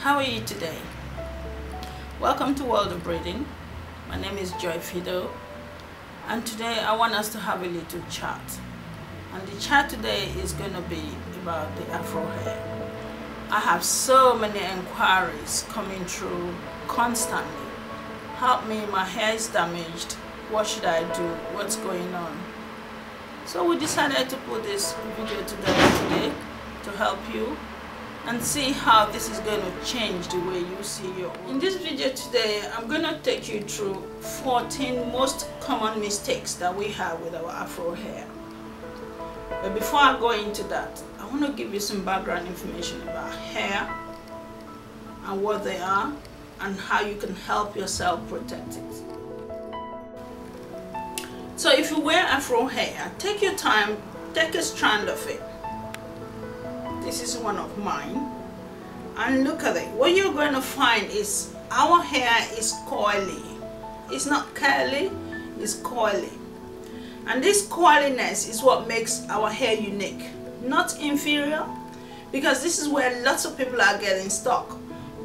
How are you today? Welcome to World of Braiding. My name is Joyphido, and today I want us to have a little chat. And the chat today is going to be about the Afro hair. I have so many inquiries coming through constantly. Help me, my hair is damaged. What should I do? What's going on? So we decided to put this video together today to help you and see how this is going to change the way you see your own. In this video today, I'm going to take you through 14 most common mistakes that we have with our Afro hair. But before I go into that, I want to give you some background information about hair and what they are and how you can help yourself protect it. So if you wear Afro hair, take your time, take a strand of it. This is one of mine, and look at it. What you're going to find is our hair is coily. It's not curly, it's coily. And this coiliness is what makes our hair unique, not inferior, because this is where lots of people are getting stuck.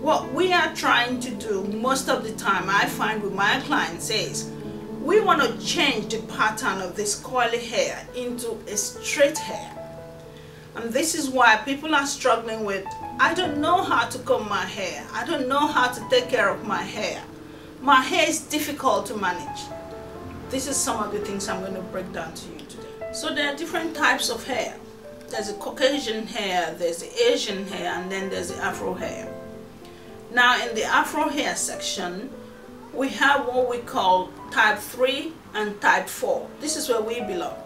What we are trying to do most of the time, I find with my clients, is we want to change the pattern of this coily hair into a straight hair. And this is why people are struggling with, I don't know how to comb my hair. I don't know how to take care of my hair. My hair is difficult to manage. This is some of the things I'm going to break down to you today. So there are different types of hair. There's a Caucasian hair, there's the Asian hair, and then there's the Afro hair. Now in the Afro hair section, we have what we call type 3 and type 4. This is where we belong.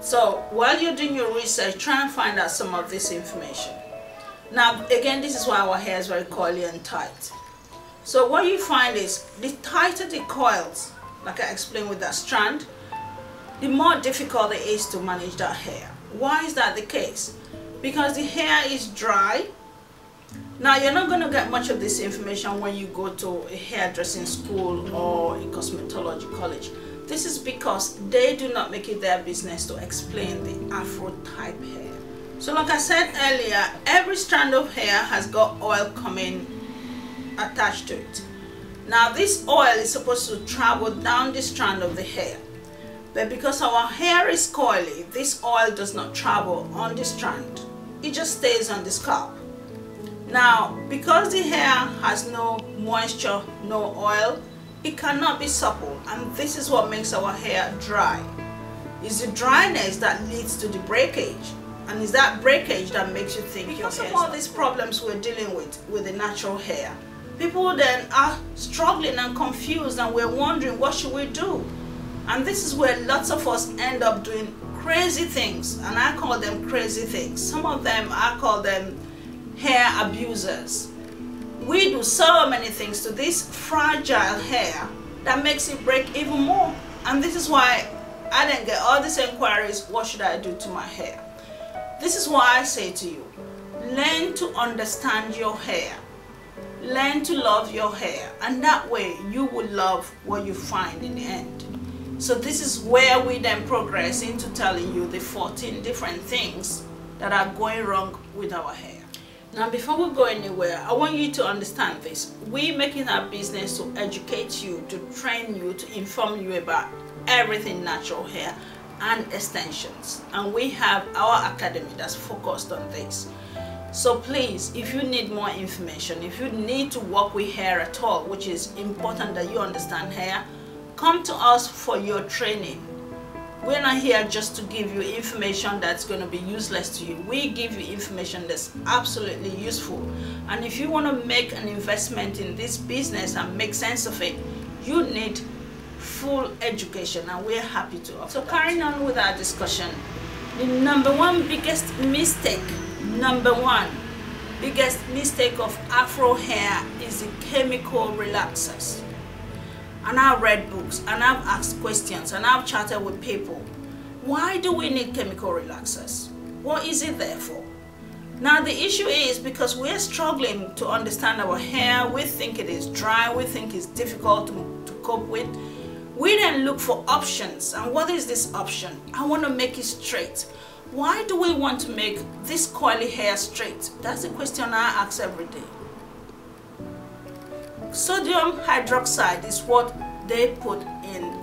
So while you're doing your research, try and find out some of this information. Now again, this is why our hair is very coily and tight. So what you find is the tighter the coils, like I explained with that strand, the more difficult it is to manage that hair. Why is that the case? Because the hair is dry. Now you're not going to get much of this information when you go to a hairdressing school or a cosmetology college. This is because they do not make it their business to explain the Afro type hair. So like I said earlier, every strand of hair has got oil coming attached to it. Now this oil is supposed to travel down the strand of the hair. But because our hair is coily, this oil does not travel on the strand. It just stays on the scalp. Now, because the hair has no moisture, no oil, it cannot be supple, and this is what makes our hair dry. It's the dryness that leads to the breakage, and it's that breakage that makes you think because of all these problems we're dealing with the natural hair. People then are struggling and confused, and we're wondering, what should we do? And this is where lots of us end up doing crazy things, and I call them crazy things. Some of them, I call them hair abusers. We do so many things to this fragile hair that makes it break even more. And this is why I then get all these inquiries, what should I do to my hair? This is why I say to you, learn to understand your hair. Learn to love your hair, and that way you will love what you find in the end. So this is where we then progress into telling you the 14 different things that are going wrong with our hair. Now before we go anywhere, I want you to understand this. We make it our business to educate you, to train you, to inform you about everything natural hair and extensions. And we have our academy that's focused on this. So please, if you need more information, if you need to work with hair at all, which is important that you understand hair, come to us for your training. We're not here just to give you information that's going to be useless to you. We give you information that's absolutely useful. And if you want to make an investment in this business and make sense of it, you need full education, and we're happy to offer. So carrying on with our discussion, the number one biggest mistake of Afro hair is the chemical relaxers. And I've read books, and I've asked questions, and I've chatted with people. Why do we need chemical relaxers? What is it there for? Now the issue is because we're struggling to understand our hair. We think it is dry, we think it's difficult to cope with. We then look for options. And what is this option? I want to make it straight. Why do we want to make this coily hair straight? That's the question I ask every day. Sodium hydroxide is what they put in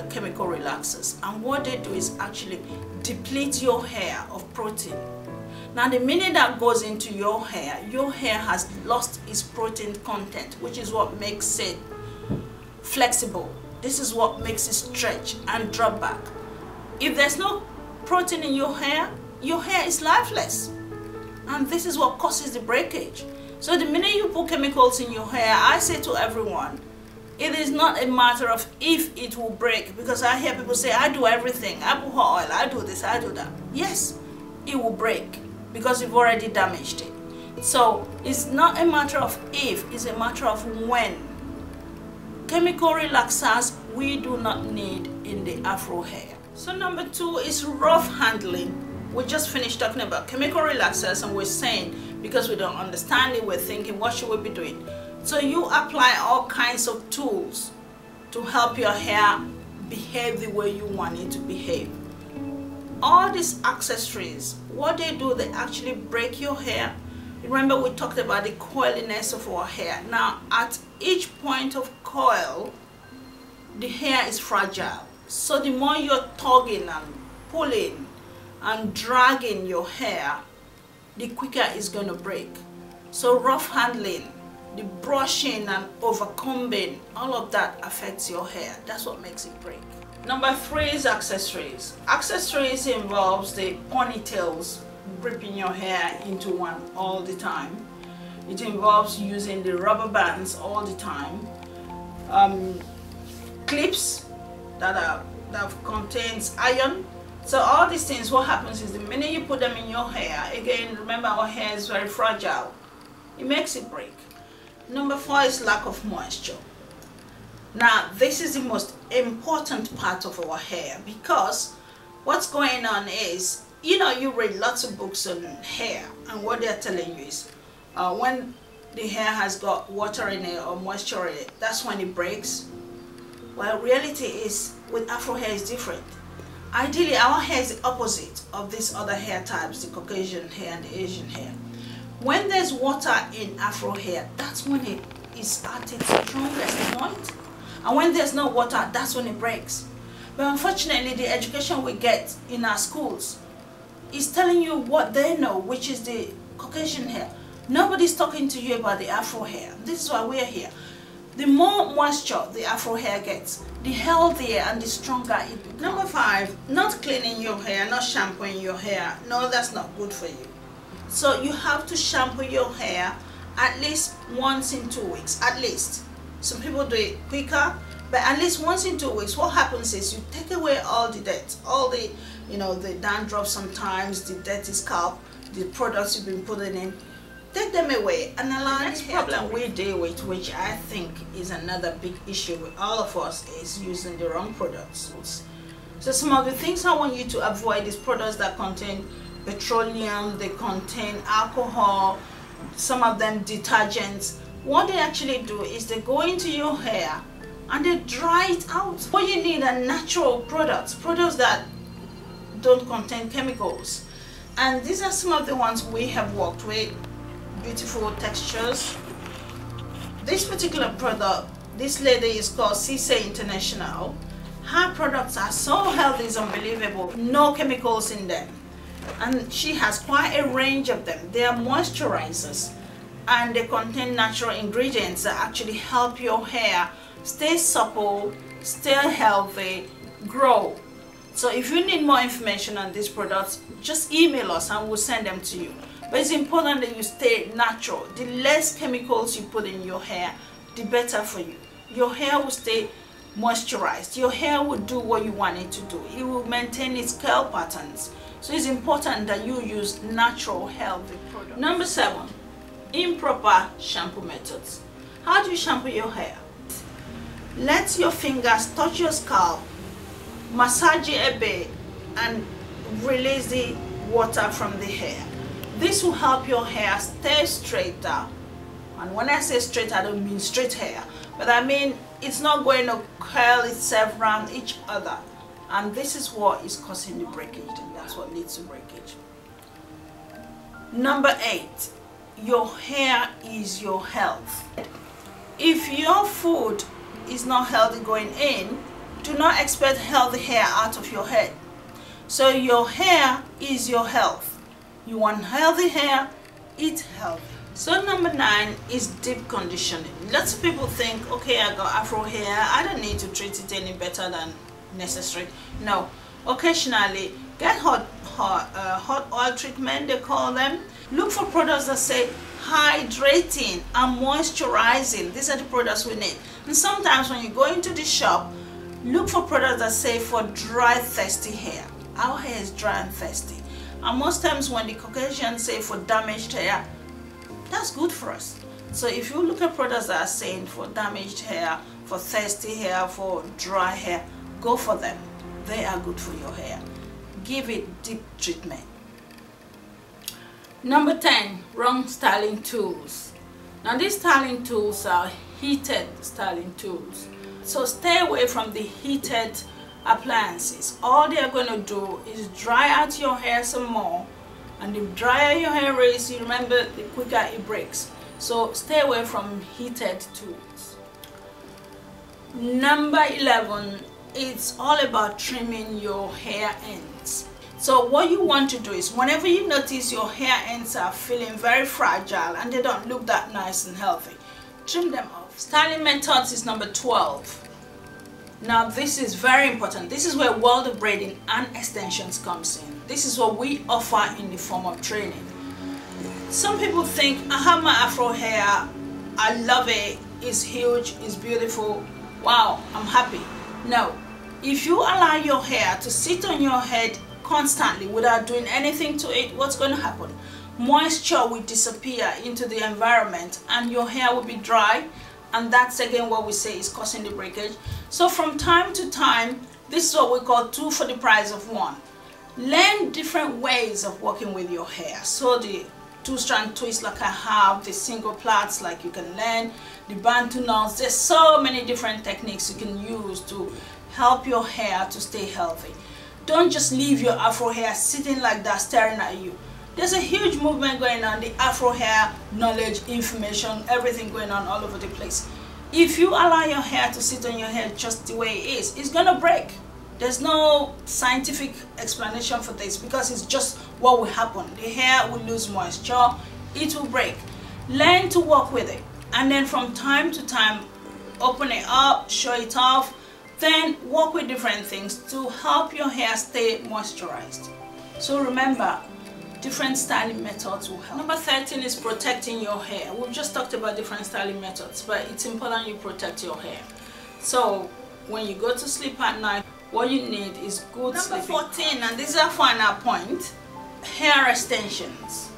chemical relaxers, and what they do is actually deplete your hair of protein. Now the minute that goes into your hair has lost its protein content, which is what makes it flexible. This is what makes it stretch and drop back. If there's no protein in your hair is lifeless, and this is what causes the breakage. So the minute you put chemicals in your hair, I say to everyone, it is not a matter of if it will break, because I hear people say, I do everything, I put hair oil, I do this, I do that. Yes, it will break because you've already damaged it. So it's not a matter of if, it's a matter of when. Chemical relaxers we do not need in the Afro hair. So number 2 is rough handling. We just finished talking about chemical relaxers, and we're saying because we don't understand it, we're thinking, what should we be doing? So you apply all kinds of tools to help your hair behave the way you want it to behave. All these accessories, what they do, they actually break your hair. Remember we talked about the coiliness of our hair. Now at each point of coil, the hair is fragile. So the more you're tugging and pulling and dragging your hair, the quicker it's going to break. So rough handling, the brushing and overcombing, all of that affects your hair. That's what makes it break. Number 3 is accessories. Accessories involves the ponytails, gripping your hair into one all the time. It involves using the rubber bands all the time. Clips that contains iron. So all these things, what happens is the minute you put them in your hair, again, remember our hair is very fragile, it makes it break. Number 4 is lack of moisture. Now this is the most important part of our hair, because what's going on is, you know, you read lots of books on hair, and what they're telling you is when the hair has got water in it or moisture in it, that's when it breaks. Well, reality is with Afro hair is different. Ideally our hair is the opposite of these other hair types, the Caucasian hair and the Asian hair. When there's water in Afro hair, that's when it is at its strongest point. And when there's no water, that's when it breaks. But unfortunately, the education we get in our schools is telling you what they know, which is the Caucasian hair. Nobody's talking to you about the Afro hair. This is why we're here. The more moisture the Afro hair gets, the healthier and the stronger it becomes. Number 5, not cleaning your hair, not shampooing your hair. No, that's not good for you. So you have to shampoo your hair at least once in 2 weeks, at least. Some people do it quicker, but at least once in 2 weeks. What happens is you take away all the dirt, all the, you know, the dandruff sometimes, the dirty scalp, the products you've been putting in. Take them away and allow the next problem we deal with, which I think is another big issue with all of us, is using the wrong products. So some of the things I want you to avoid is products that contain petroleum, they contain alcohol, some of them detergents. What they actually do is they go into your hair and they dry it out. What you need are natural products, products that don't contain chemicals. And these are some of the ones we have worked with. Beautiful textures. This particular product, this lady is called Cisse International. Her products are so healthy, it's unbelievable. No chemicals in them. And she has quite a range of them. They are moisturizers, and they contain natural ingredients that actually help your hair stay supple, stay healthy, grow. So if you need more information on these products, just email us and we'll send them to you. But it's important that you stay natural. The less chemicals you put in your hair, the better for you. Your hair will stay moisturized. Your hair will do what you want it to do. It will maintain its curl patterns. So it's important that you use natural, healthy products. Number 7, improper shampoo methods. How do you shampoo your hair? Let your fingers touch your scalp, massage it a bit, and release the water from the hair. This will help your hair stay straighter. And when I say straight, I don't mean straight hair, but I mean it's not going to curl itself around each other. And this is what is causing the breakage, and that's what leads to breakage. Number 8, your hair is your health. if your food is not healthy going in, do not expect healthy hair out of your head. So your hair is your health. You want healthy hair, eat healthy. So number 9 is deep conditioning. Lots of people think, okay, I got Afro hair, I don't need to treat it any better than necessary. No, occasionally get hot oil treatment, they call them. Look for products that say hydrating and moisturizing. These are the products we need. And sometimes when you go into the shop, look for products that say for dry, thirsty hair. Our hair is dry and thirsty. And most times when the Caucasians say for damaged hair, that's good for us. So if you look at products that are saying for damaged hair, for thirsty hair, for dry hair, go for them. They are good for your hair. Give it deep treatment. Number 10, wrong styling tools. Now these styling tools are heated styling tools. So stay away from the heated appliances. All they are going to do is dry out your hair some more, and the drier your hair is, you remember, the quicker it breaks. So stay away from heated tools. Number 11, it's all about trimming your hair ends. So what you want to do is, whenever you notice your hair ends are feeling very fragile and they don't look that nice and healthy, trim them off. Styling methods is number 12. Now this is very important. This is where World of Braiding and extensions comes in. This is what we offer in the form of training. Some people think, I have my Afro hair, I love it, it's huge, it's beautiful, wow, I'm happy. No, if you allow your hair to sit on your head constantly without doing anything to it, what's going to happen? Moisture will disappear into the environment and your hair will be dry, and that's again what we say is causing the breakage. So from time to time, this is what we call 2 for the price of 1. Learn different ways of working with your hair. So the 2-strand twist like I have, the single plaits like you can learn, the bantu knots. There's so many different techniques you can use to help your hair to stay healthy. Don't just leave your Afro hair sitting like that staring at you. There's a huge movement going on, the Afro hair, knowledge, information, everything going on all over the place. If you allow your hair to sit on your head just the way it is, it's gonna break. There's no scientific explanation for this, because it's just what will happen. The hair will lose moisture, it will break. Learn to work with it, and then from time to time, open it up, show it off, then work with different things to help your hair stay moisturized. So remember, different styling methods will help. Number 13 is protecting your hair. We've just talked about different styling methods, but it's important you protect your hair. So when you go to sleep at night, what you need is good sleeping. Number 14, and this is our final point, hair extensions.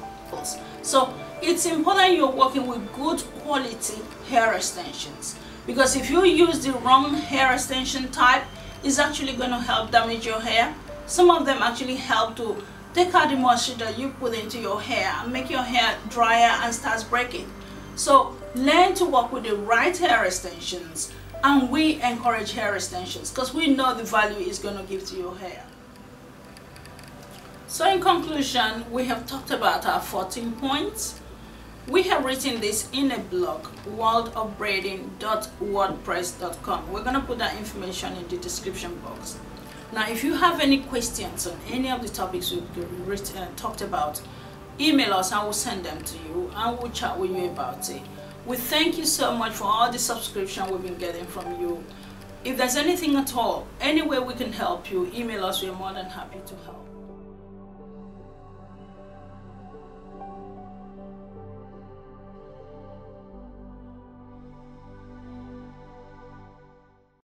So it's important you're working with good quality hair extensions, because if you use the wrong hair extension type, it's actually going to help damage your hair. Some of them actually help to take out the moisture that you put into your hair and make your hair drier and starts breaking. So learn to work with the right hair extensions, and we encourage hair extensions because we know the value it's going to give to your hair. So in conclusion, we have talked about our 14 points. We have written this in a blog, worldofbraiding.wordpress.com. We're going to put that information in the description box. Now, if you have any questions on any of the topics we've talked about, email us and we'll send them to you and we'll chat with you about it. We thank you so much for all the subscription we've been getting from you. If there's anything at all, any way we can help you, email us. We're more than happy to help.